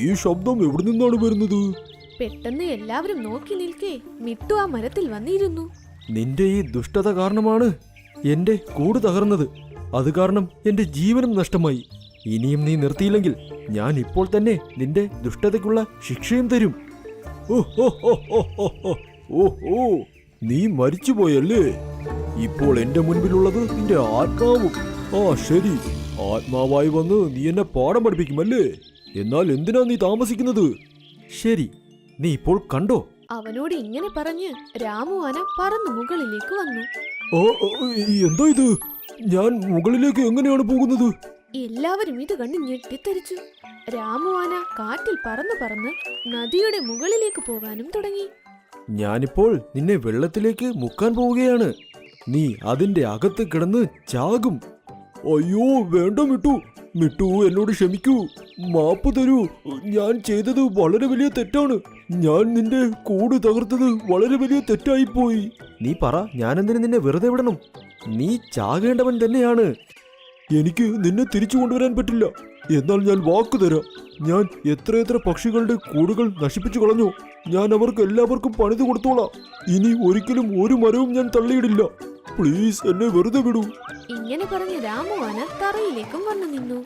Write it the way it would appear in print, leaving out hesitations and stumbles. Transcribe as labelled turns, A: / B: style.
A: ഈ ശബ്ദം എവിടെ നിന്നാണ് വരുന്നത്?
B: പെട്ടെന്ന് എല്ലാവരും നോക്കി നിൽക്കേ മിട്ടു ആ മരത്തിൽ വന്നിരുന്നു.
A: നിന്റെ ഈ ദുഷ്ടത കാരണമാണ് എന്റെ കൂട് തകർന്നത്. അത് കാരണം എന്റെ ജീവനും നഷ്ടമായി. ഇനിയും നീ നിർത്തിയില്ലെങ്കിൽ ഞാൻ ഇപ്പോൾ തന്നെ നിന്റെ ദുഷ്ടതയ്ക്കുള്ള ശിക്ഷയും തരും. ഓഹോ, നീ മരിച്ചുപോയല്ലേ? ഇപ്പോൾ എന്റെ മുൻപിലുള്ളത് നിന്റെ ആത്മാവും. ആ ശരി, ആത്മാവായി വന്ന് നീ എന്നെ പാഠം പഠിപ്പിക്കുമല്ലേ? എന്നാൽ എന്തിനാ നീ താമസിക്കുന്നത്? ശരി, നീ ഇപ്പോൾ കണ്ടോ?
B: അവനോട് ഇങ്ങനെ പറഞ്ഞ് രാമു ആന പറന്നു മുകളിലേക്ക് വന്നു.
A: എന്താ ഇത്? ഞാൻ മുകളിലേക്ക് എങ്ങനെയാണ് പോകുന്നത്?
B: എല്ലാവരും ഇത് കണ്ട് ഞെട്ടിത്തെറിച്ചു. രാമു ആന കാറ്റിൽ പറന്ന് പറന്ന് നദിയുടെ മുകളിലേക്ക് പോകാനും തുടങ്ങി.
A: ഞാനിപ്പോൾ നിന്നെ വെള്ളത്തിലേക്ക് മുക്കാൻ പോവുകയാണ്. നീ അതിന്റെ അകത്ത് കിടന്ന് ചാകും. അയ്യോ വേണ്ട മിട്ടു, മിട്ടു എന്നോട് ക്ഷമിക്കൂ, മാപ്പ് തരൂ. ഞാൻ ചെയ്തത് വളരെ വലിയ തെറ്റാണ്. ഞാൻ നിന്റെ കൂട് തകർത്തത് വളരെ വലിയ തെറ്റായിപ്പോയി. നീ പറ, ഞാനെന്തിനു നിന്നെ വെറുതെ വിടണം? നീ ചാകേണ്ടവൻ തന്നെയാണ്. എനിക്ക് നിന്നെ തിരിച്ചു കൊണ്ടുവരാൻ പറ്റില്ല. എന്നാൽ ഞാൻ വാക്കു തരാം. ഞാൻ എത്രയെത്ര പക്ഷികളുടെ കൂടുകൾ നശിപ്പിച്ചു കളഞ്ഞു. ഞാൻ അവർക്ക് എല്ലാവർക്കും പണിത് കൊടുത്തോളാം. ഇനി ഒരിക്കലും ഒരു മരവും ഞാൻ തള്ളിയിടില്ല. പ്ലീസ് എന്നെ വെറുതെ വിടൂ.
B: ഇങ്ങനെ പറഞ്ഞ് രാമു ആന തറയിലേക്കും വന്നു നിന്നു.